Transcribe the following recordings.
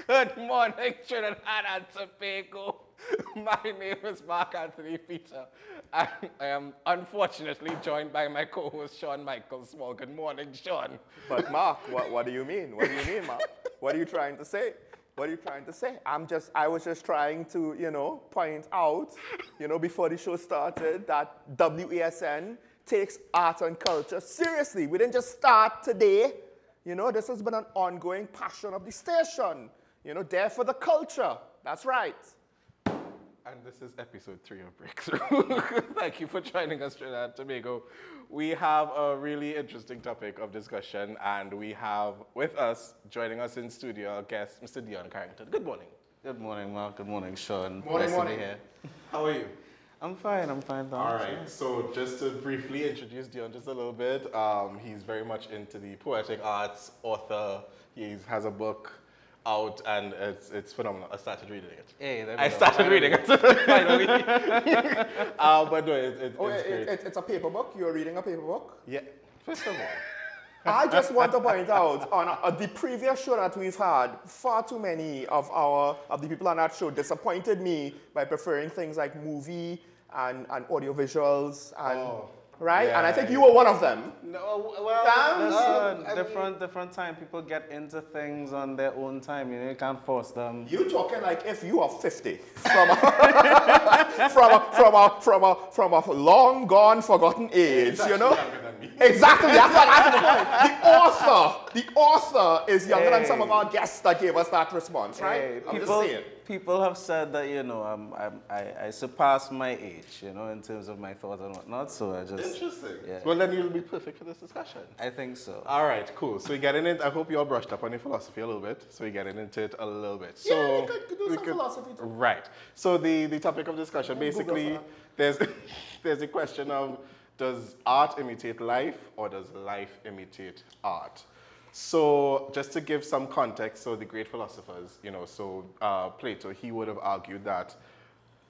Good morning, Trinidad and Tobago. My name is Mark Anthony Peter, and I am unfortunately joined by my co-host Sean Michael Small. Good morning, Sean. But Mark, what do you mean? What do you mean, Mark? What are you trying to say? What are you trying to say? I was just trying to, point out, before the show started that WESN takes art and culture seriously. We didn't just start today. This has been an ongoing passion of the station. There for the culture. That's right. And this is episode 3 of Breakthrough. Thank you for joining us, Trinidad and Tobago. We have a really interesting topic of discussion, and we have with us, joining us in studio, our guest, Mr. Dion Carrington. Good morning. Good morning, Mark. Good morning, Sean. Morning, nice to be here. How are you? I'm fine, thanks. All right, so just to briefly introduce Dion just a little bit, he's very much into the poetic arts, author. He has a book out, and it's phenomenal. I started reading it. Hey, I started reading it, finally. But no, it's great. It's a paper book? You're reading a paper book? Yeah, first of all. I just want to point out, on the previous show that we've had, far too many of the people on that show disappointed me by preferring things like movie and audiovisuals and right? Yeah, and I think you were one of them. No, well, different time. People get into things on their own time. You can't force them. You talking like if you are 50 from a long gone forgotten age, Exactly, that's what I the point. The author is younger than some of our guests that gave us that response, right? Hey, I'm just saying. People have said that I surpassed my age, in terms of my thoughts and whatnot. So I just interesting. Yeah. Well, then you'll be perfect for this discussion. I think so. All right, cool. So we're getting into. I hope you all brushed up on your philosophy a little bit. So we're getting into it a little bit. So yeah, we could do some philosophy too. Right. So the topic of discussion basically there's a question of, does art imitate life or does life imitate art? So just to give some context, so the great philosophers, Plato, he would have argued that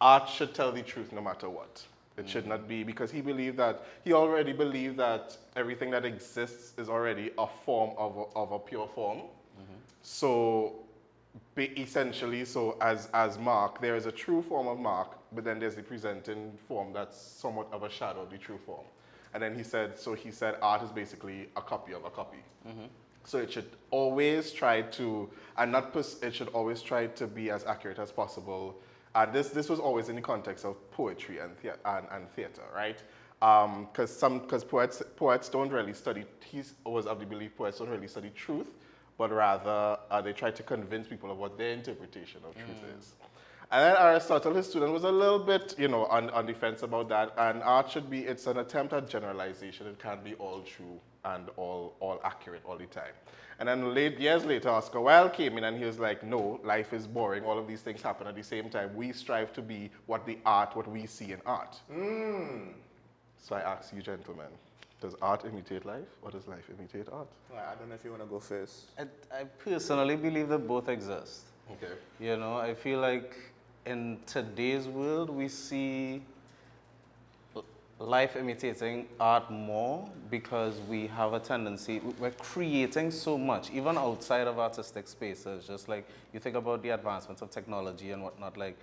art should tell the truth no matter what. It should not be, because he already believed that everything that exists is already a form of a pure form. So essentially, as Mark, there is a true form of Mark, but then there's the presenting form that's somewhat of a shadow of the true form. And then he said art is basically a copy of a copy. So it should always try to, it should always try to be as accurate as possible. And this was always in the context of poetry and theater, right? Because poets don't really study, he was of the belief poets don't really study truth, but rather they try to convince people of what their interpretation of truth is. And then Aristotle, his student, was a little bit, on the fence about that. And art it's an attempt at generalization. It can't be all true and all accurate all the time. And then years later, Oscar Wilde came in and he was like, no, life is boring. All of these things happen at the same time. We strive to be what we see in art. So I ask you, gentlemen, does art imitate life or does life imitate art? I don't know if you want to go first. I personally believe that both exist. Okay. I feel like in today's world, we see life imitating art more because we have a tendency, we're creating so much, even outside of artistic spaces. Just like you think about the advancements of technology and whatnot, like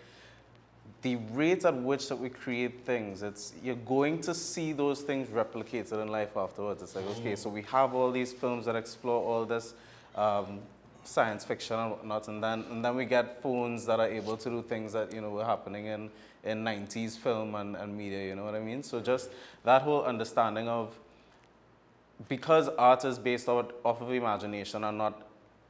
the rate at which that we create things, you're going to see those things replicated in life afterwards. It's like, okay, so we have all these films that explore all this science fiction and whatnot, and then we get phones that are able to do things that were happening in 90s film and media, you know what I mean? So just that whole understanding of, because art is based off of imagination and not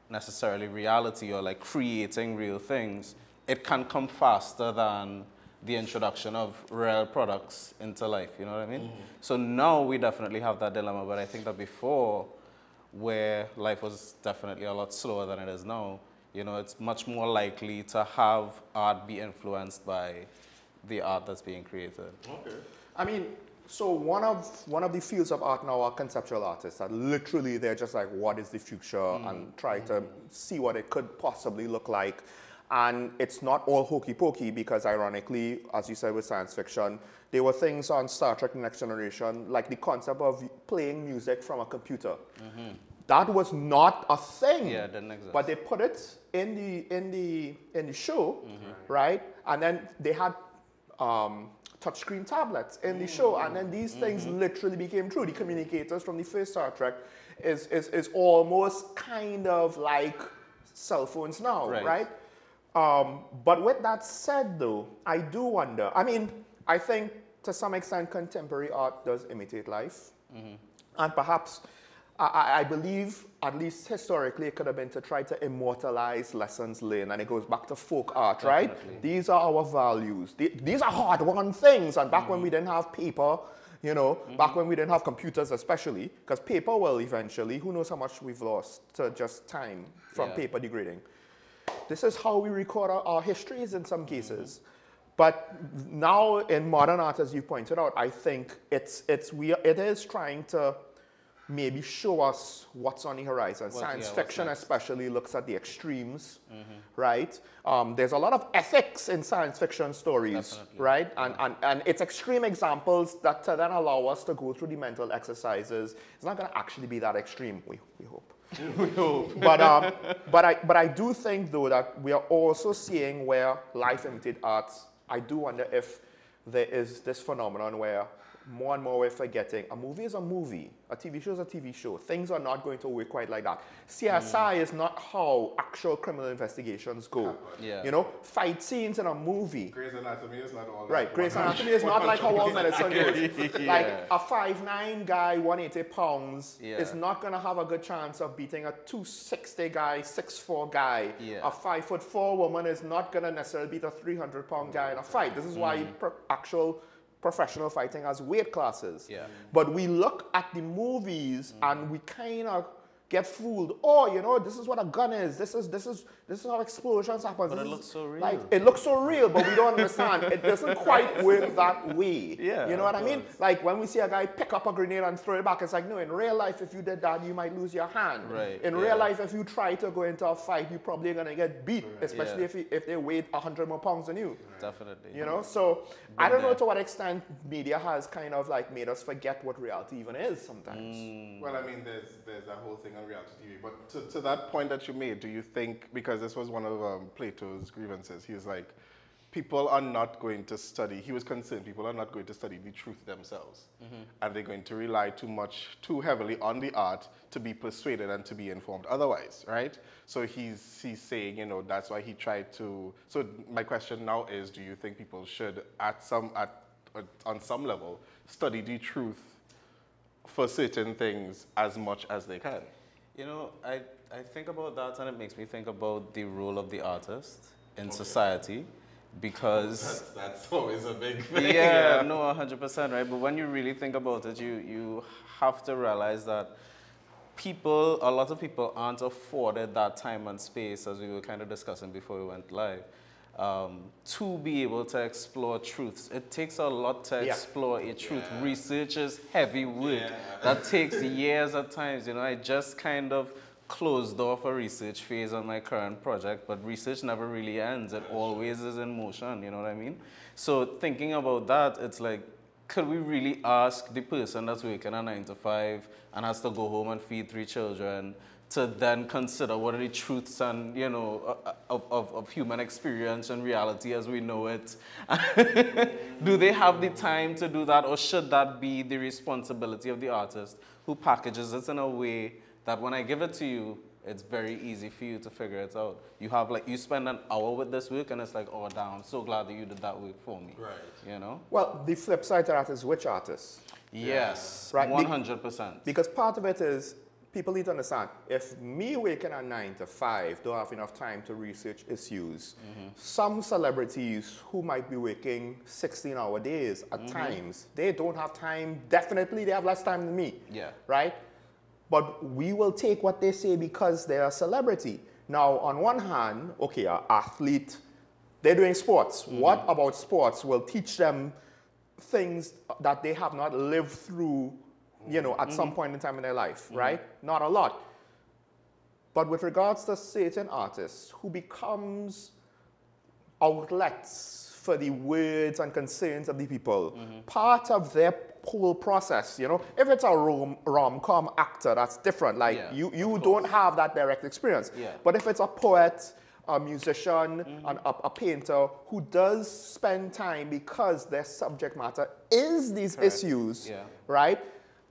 necessarily reality or like creating real things, it can come faster than the introduction of real products into life, you know what I mean? So now we definitely have that dilemma, but I think that before, where life was definitely a lot slower than it is now, it's much more likely to have art be influenced by the art that's being created. Okay. I mean, so one of the fields of art now are conceptual artists that literally they're just like, what is the future, and try to see what it could possibly look like. And it's not all hokey pokey because ironically, as you said with science fiction, there were things on Star Trek The Next Generation, like the concept of playing music from a computer. that was not a thing. Yeah, it didn't exist. But they put it in the show, right? And then they had touchscreen tablets in the show, and then these things literally became true. The communicators from the first Star Trek is almost kind of like cell phones now, right? But with that said, though, I do wonder. I mean, I think to some extent contemporary art does imitate life, and perhaps I believe, at least historically, it could have been to try to immortalize lessons learned, and it goes back to folk art, right? These are our values. These are hard-won things, and back when we didn't have paper, you know, back when we didn't have computers especially, because paper will eventually, who knows how much we've lost to just time from paper degrading. This is how we record our histories in some cases. But now in modern art, as you pointed out, I think it is trying to maybe show us what's on the horizon. Science fiction especially looks at the extremes, right? There's a lot of ethics in science fiction stories, right? And it's extreme examples that then allow us to go through the mental exercises. It's not going to actually be that extreme, we hope. We hope. But I do think, though, that we are also seeing where life imitates arts. I do wonder if there is this phenomenon where more and more we're forgetting a movie is a movie, a TV show is a TV show. Things are not going to work quite like that. CSI is not how actual criminal investigations go. You know, fight scenes in a movie. Grey's Anatomy is not all right. Grey's Anatomy is not like how all medicine goes. Like a 5'9" guy, 180 pounds, is not going to have a good chance of beating a 260 guy, 6'4" guy. A 5'4" woman is not going to necessarily beat a 300-pound guy in a fight. This is why actual professional fighting has weight classes. But we look at the movies and we kind of get fooled. Oh, you know, this is what a gun is. This is how explosions happen. But it looks so real. Like, it looks so real, but we don't understand. It doesn't quite work that way. You know what I mean? Like when we see a guy pick up a grenade and throw it back, it's like, no, in real life, if you did that, you might lose your hand. In real life, if you try to go into a fight, you're probably going to get beat, especially if they weigh 100 more pounds than you. Definitely. You know, so I don't know to what extent media has kind of like made us forget what reality even is sometimes. Well, I mean, there's that whole thing on reality TV. But to that point that you made, do you think, because this was one of Plato's grievances, he was like, people are not going to study, he was concerned people are not going to study the truth themselves. And they're going to rely too heavily on the art to be persuaded and to be informed otherwise, right? So he's saying, you know, that's why he tried to, so my question now is, do you think people should, on some level, study the truth for certain things as much as they can? You know, I think about that, and it makes me think about the role of the artist in society, because that's always a big thing. Yeah, no, 100%, right? But when you really think about it, you have to realize that a lot of people aren't afforded that time and space, as we were kind of discussing before we went live, to be able to explore truths. It takes a lot to explore a truth. Research is heavy work. That takes years at times. You know, I just kind of closed off a research phase on my current project, but research never really ends. It always is in motion, you know what I mean? So thinking about that, it's like, could we really ask the person that's working a 9 to 5 and has to go home and feed 3 children to then consider what are the truths and, you know, of human experience and reality as we know it? Do they have the time to do that, or should that be the responsibility of the artist who packages it in a way that when I give it to you, it's very easy for you to figure it out? You have like, you spend an hour with this work and it's like, oh damn, I'm so glad that you did that work for me. You know? Well, the flip side to that is which artists? Yes, 100%. Because part of it is, people need to understand, if me waking at 9 to 5 don't have enough time to research issues, some celebrities who might be working 16-hour days at times, they don't have time. Definitely, they have less time than me. Right? But we will take what they say because they're a celebrity. Now, on one hand, okay, an athlete, they're doing sports. What about sports will teach them things that they have not lived through, you know, at some point in time in their life, right? Not a lot. But with regards to certain artists who becomes outlets for the words and concerns of the people, part of their whole process, you know. If it's a rom-com actor, that's different. Like, you don't have that direct experience. Yeah. But if it's a poet, a musician, a painter who does spend time because their subject matter is these issues, right?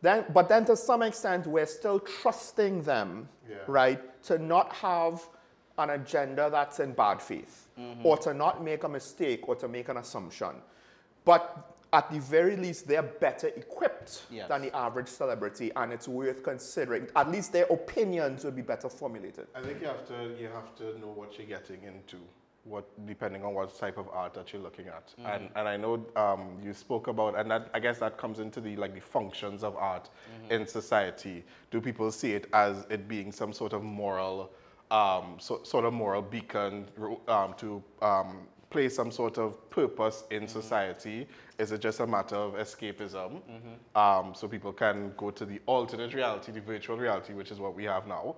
But then to some extent, we're still trusting them, right, to not have an agenda that's in bad faith, or to not make a mistake, or to make an assumption. But at the very least, they're better equipped than the average celebrity, and it's worth considering. At least their opinions will be better formulated. I think you have to know what you're getting into, depending on what type of art that you're looking at. And I know you spoke about, and I guess that comes into the functions of art in society. Do people see it as it being some sort of moral, moral beacon to play some sort of purpose in society? Is it just a matter of escapism? So people can go to the alternate reality, the virtual reality, which is what we have now.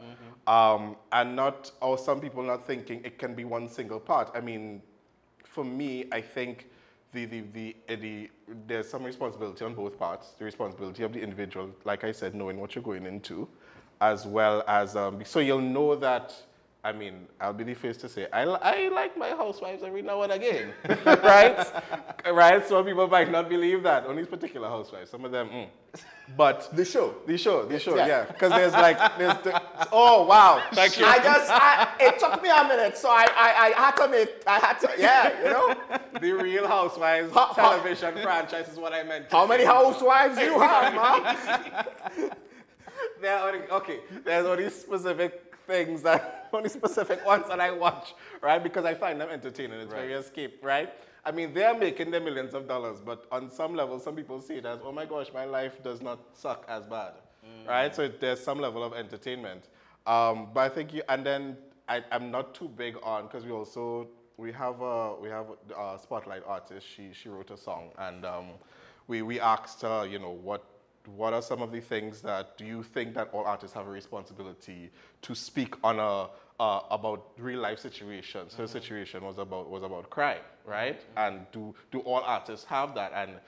Or some people not thinking it can be one single part. I mean, for me, I think there's some responsibility on both parts. The responsibility of the individual, like I said, knowing what you're going into, as well as, so you'll know that, I mean, I'll be the first to say, I like my housewives every now and again, right? Right? Some people might not believe that, only particular housewives, some of them, But the show, yeah. Because oh wow, thank you. It took me a minute, so I had to, you know. The Real Housewives television franchise is what I meant. How many housewives you have, man? There's only specific things only specific ones that I watch, right? Because I find them entertaining. It's very escape, right? I mean, they're making their millions of dollars, but on some level, some people see it as, oh my gosh, my life does not suck as bad, right? So there's some level of entertainment. But I think and then I'm not too big on, because we have a spotlight artist. She wrote a song, and we asked her, you know, what are some of the things that, do you think that all artists have a responsibility to speak on about real life situations? Her situation was about crime, right? And do all artists have that? And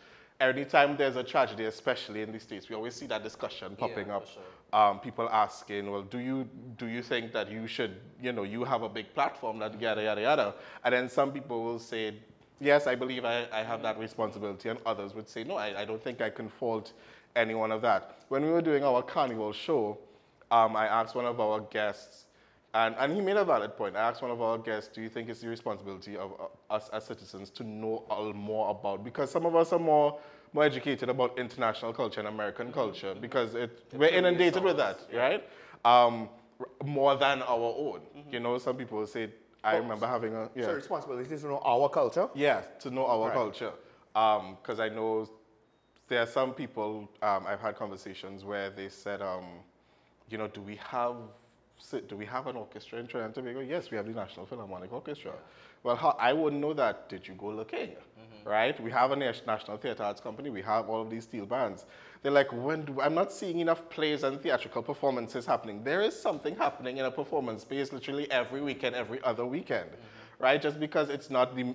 anytime there's a tragedy, especially in the States, we always see that discussion popping up. Sure. People asking, well, do you think that you should, you know, you have a big platform that yada yada yada? And then some people will say, yes, I believe I have that responsibility, and others would say, no, I don't think I can fault any one of that. When we were doing our carnival show, I asked one of our guests, and he made a valid point. I asked one of our guests, do you think it's the responsibility of us as citizens to know more about, because some of us are more educated about international culture and American culture, because we're inundated with that, right? More than our own. You know, some people say, I remember having a... So responsibility is to know our culture? Yeah, to know our culture. Because I know there are some people, I've had conversations where they said, you know, do we have an orchestra in Trinidad and Tobago? Yes, we have the National Philharmonic Orchestra. Well, I wouldn't know that. Did you go looking? Right? We have a National Theatre Arts Company. We have all of these steel bands. They're like, I'm not seeing enough plays and theatrical performances happening. There is something happening in a performance space literally every weekend, every other weekend, right? Just because it's not the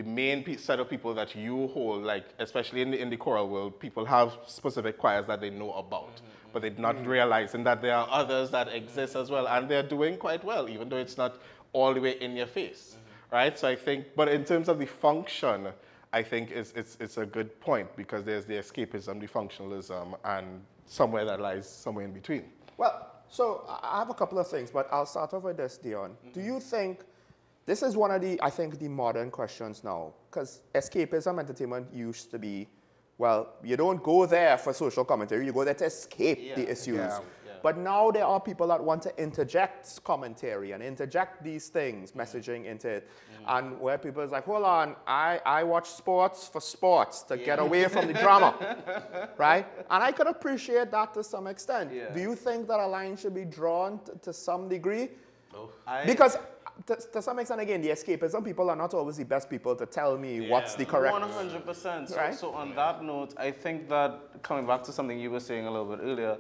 main set of people that you hold, like especially in the choral world, people have specific choirs that they know about, but they're not realizing that there are others that exist as well, and they're doing quite well, even though it's not all the way in your face, right? So I think, but in terms of the function, I think it's a good point, because there's the escapism, the functionalism, and somewhere that lies somewhere in between. Well, so I have a couple of things, but I'll start off with this, Dion. Do you think, this is one of the, I think, the modern questions now, because escapism entertainment used to be, well, you don't go there for social commentary, you go there to escape the issues. But now there are people that want to interject commentary and interject these things, messaging into it. And where people is like, hold on, I watch sports for sports to get away from the drama, right? And I could appreciate that to some extent. Do you think that a line should be drawn to some degree? Because to some extent, again, the escapism people are not always the best people to tell me what's the correct... 100%. Right? So on that note, I think that, coming back to something you were saying a little bit earlier,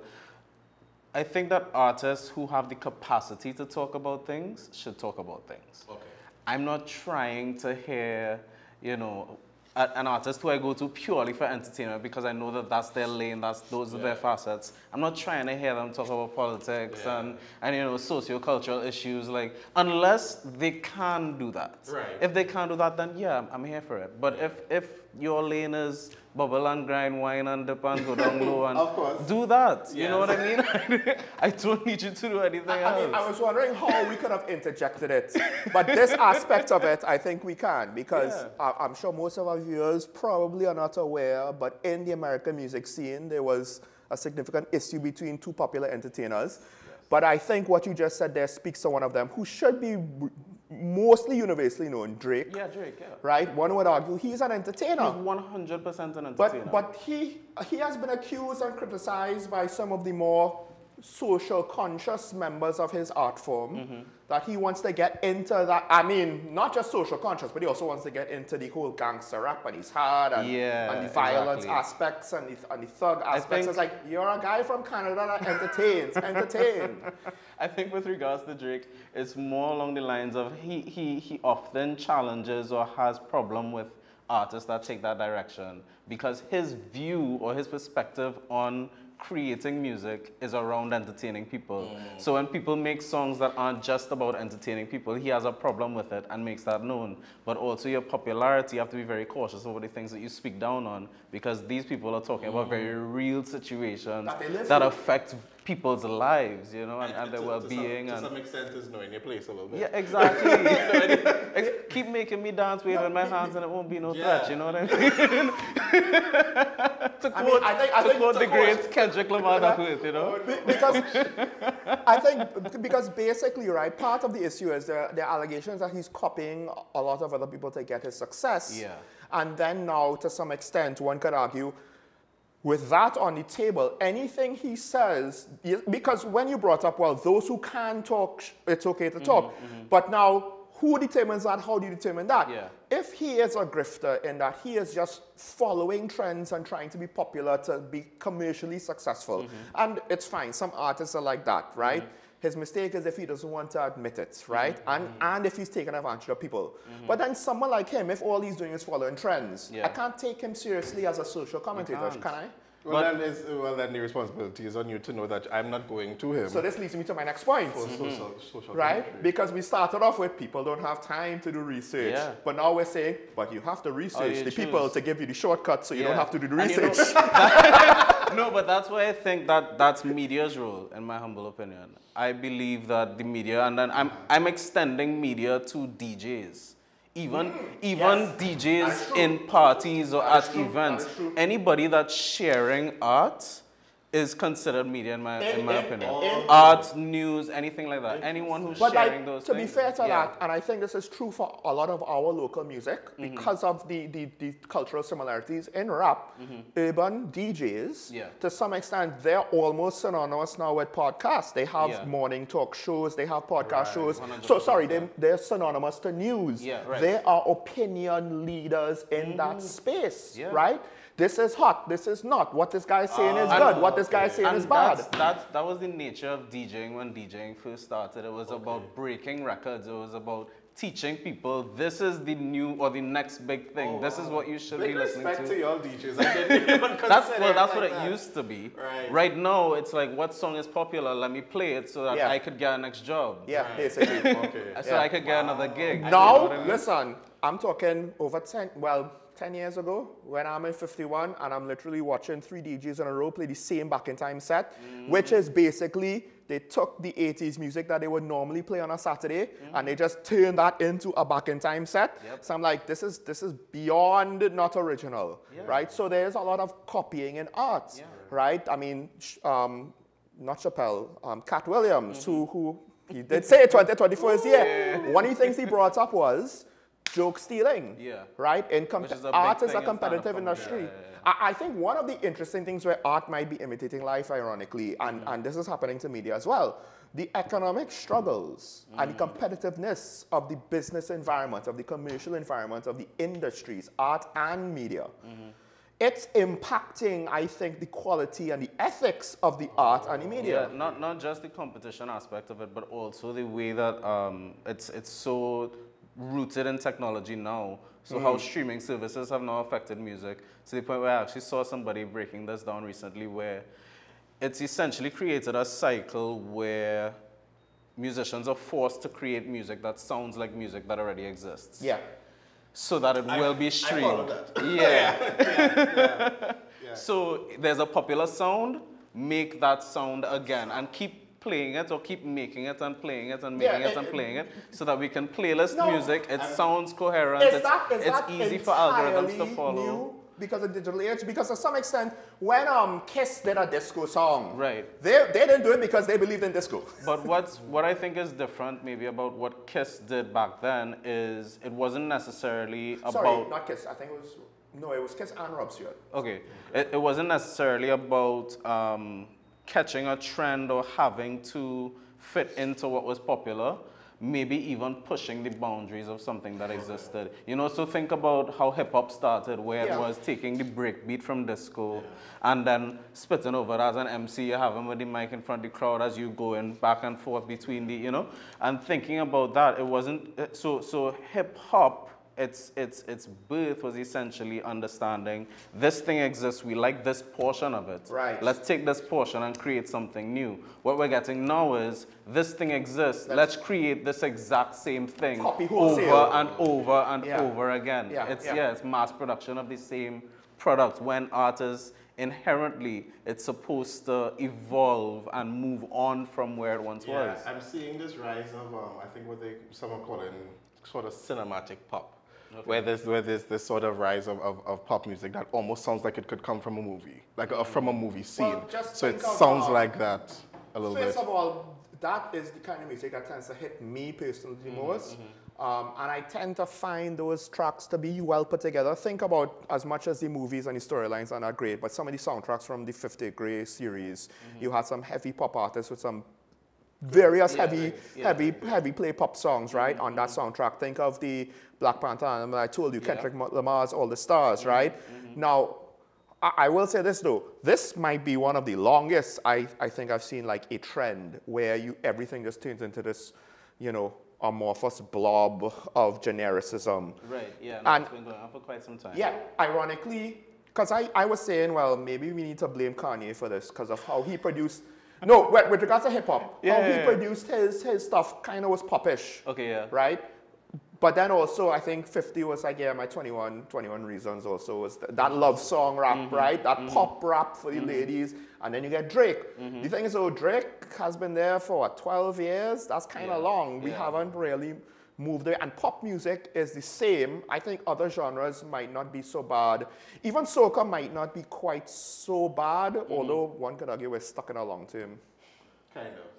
I think that artists who have the capacity to talk about things should talk about things. Okay. I'm not trying to hear, you know, an artist who I go to purely for entertainment because I know that that's their lane, those are their facets. I'm not trying to hear them talk about politics and you know, socio-cultural issues, like, unless they can do that. Right. If they can't do that, then yeah, I'm here for it. But if your lane is bubble and grind, wine and dip and go down low and Of course. do that, you know what I mean? I don't need you to do anything else. I mean, I was wondering how we could have interjected it, but this aspect of it, I think we can, because I'm sure most of our viewers probably are not aware, but in the American music scene, there was a significant issue between two popular entertainers. Yes. But I think what you just said there speaks to one of them, who should be mostly universally known, Drake. Yeah, Drake, yeah. Right? One would argue he's an entertainer. He's 100% an entertainer. But he has been accused and criticized by some of the more social conscious members of his art form that he wants to get into that. I mean, not just social conscious, but he also wants to get into the whole gangster rap and he's hard and the violence aspects and the thug aspects. It's like, you're a guy from Canada that entertains. I think with regards to Drake, it's more along the lines of he often challenges or has problem with artists that take that direction because his view or his perspective on creating music is around entertaining people. So when people make songs that aren't just about entertaining people, he has a problem with it and makes that known. But also your popularity, you have to be very cautious over the things that you speak down on because these people are talking about very real situations that affect people's lives, you know, and their well-being. To some extent, is knowing your place a little bit. Yeah, exactly. Keep making me dance, waving my hands, and it won't be no threat, you know what I mean? to quote the great Kendrick Lamar Duckworth, you know? Because basically, right, part of the issue is the allegations that he's copying a lot of other people to get his success. Yeah. And then now, to some extent, one could argue, with that on the table, anything he says, because when you brought up, well, those who can talk, it's okay to talk. But now, who determines that? How do you determine that? Yeah. If he is a grifter in that he is just following trends and trying to be popular to be commercially successful, and it's fine, some artists are like that, right? His mistake is if he doesn't want to admit it, right? And if he's taking advantage of people. But then someone like him, if all he's doing is following trends, I can't take him seriously as a social commentator, can I? Well, then the responsibility is on you to know that I'm not going to him. So this leads me to my next point. Social right? commentary. Because we started off with people don't have time to do research. Yeah. But now we're saying, but you have to research the people to give you the shortcuts so you don't have to do the research. No, but that's why I think that's media's role, in my humble opinion. I believe that the media, and then I'm extending media to DJs. Even DJs in parties or at events, anybody that's sharing art is considered media in my opinion. Art, news, anything like that. Anyone who's sharing those things. To be fair to that, and I think this is true for a lot of our local music, because of the cultural similarities in rap, urban DJs, to some extent, they're almost synonymous now with podcasts. They have morning talk shows, they have podcast shows. 100%. So sorry, they're synonymous to news. They are opinion leaders in that space, right? This is hot, this is not. What this guy is saying is good, what this guy is saying is bad. That was the nature of DJing when DJing first started. It was about breaking records. It was about teaching people this is the new or the next big thing. This is what you should be listening to. Respect to y'all DJs. I didn't even consider that's what it used to be. Right now, it's like, what song is popular? Let me play it so that I could get a next job. Yeah, basically. So I could get another gig. Now, you know what I mean? listen, I'm talking over 10 years ago, when I'm in 51 and I'm literally watching 3 DJs in a row play the same back in time set, which is basically they took the 80s music that they would normally play on a Saturday and they just turned that into a back in time set. So I'm like, this is beyond not original, right? So there's a lot of copying in art, right? I mean, not Chappelle, Cat Williams, who he did say 2024 is year. One of the things he brought up was joke stealing, right? Art is a competitive industry. I think one of the interesting things where art might be imitating life, ironically, and this is happening to media as well, the economic struggles and the competitiveness of the business environment, of the commercial environment, of the industries, art and media. It's impacting, I think, the quality and the ethics of the art and the media. Yeah, not just the competition aspect of it, but also the way that it's so rooted in technology now So how streaming services have now affected music to the point where I actually saw somebody breaking this down recently, where it's essentially created a cycle where musicians are forced to create music that sounds like music that already exists. Yeah. So that it will be streamed. I follow that. Yeah. So there's a popular sound, make that sound again and keep playing it or keep making it and playing it and making it and playing it so that we can playlist music. It sounds coherent. It's easy for algorithms to follow. New because of digital age? Because to some extent, when Kiss did a disco song, right, they didn't do it because they believed in disco. But what I think is different maybe about what Kiss did back then is it wasn't necessarily about... Sorry, not Kiss. I think it was... No, it was Kiss and Rob Stewart. Okay. It wasn't necessarily about catching a trend or having to fit into what was popular. Maybe even pushing the boundaries of something that existed. You know, so think about how hip-hop started, where it was taking the breakbeat from disco and then spitting over it as an MC. You have him with the mic in front of the crowd as you going back and forth between the, you know, and thinking about that, it wasn't, so hip-hop, its birth was essentially understanding this thing exists, we like this portion of it. Right. Let's take this portion and create something new. What we're getting now is this thing exists, let's create this exact same thing over and over and over again. It's mass production of the same product when art is inherently, it's supposed to evolve and move on from where it once was. I'm seeing this rise of, I think what some are calling sort of cinematic pop. Okay. Where there's this sort of rise of pop music that almost sounds like it could come from a movie, like from a movie scene. Well, so it sounds like that a little bit. First of all, that is the kind of music that tends to hit me personally the most. And I tend to find those tracks to be well put together. Think about as much as the movies and the storylines are not great, but some of the soundtracks from the 50 Grey series, you had some heavy pop artists with some various heavy play pop songs, right, on that soundtrack. Think of the Black Panther album I told you, Kendrick Lamar's All the Stars, right? Now, I will say this though, this might be one of the longest I think I've seen like a trend where everything just turns into this, you know, amorphous blob of genericism. Right, yeah, and it's been going on for quite some time. Yeah, ironically, because I was saying, well, maybe we need to blame Kanye for this because of how he produced. No, with regards to hip-hop, how he produced his stuff kind of was popish. Okay, yeah. Right? But then also, I think 50 was like, my 21 Reasons also was that love song rap, right? That pop rap for the ladies. And then you get Drake. The thing is, Drake has been there for, what, 12 years? That's kind of long. We haven't really moved there. And pop music is the same. I think other genres might not be so bad. Even soca might not be quite so bad, although one could argue we're stuck in a long term.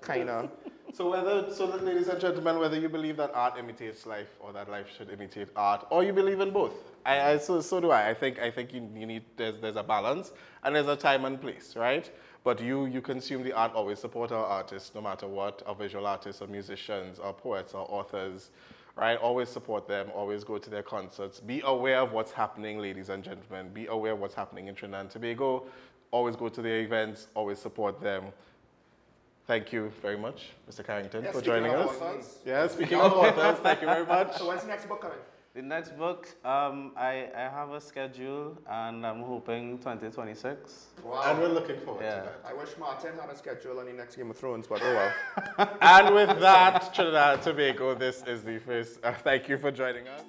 Kind of. So ladies and gentlemen, whether you believe that art imitates life or that life should imitate art, or you believe in both, so do I. I think you need, there's a balance and there's a time and place, right? But you consume the art, always support our artists, no matter what, our visual artists or musicians or poets or authors, right? Always support them, always go to their concerts. Be aware of what's happening, ladies and gentlemen. Be aware of what's happening in Trinidad and Tobago. Always go to their events, always support them. Thank you very much, Mr. Carrington, for joining us. Speaking of authors, thank you very much. So when's the next book coming? The next book, I have a schedule, and I'm hoping 2026. Wow. And we're looking forward to that. I wish Martin had a schedule on the next Game of Thrones, but oh well. And with that, Trinidad and Tobago, this is the first. Thank you for joining us.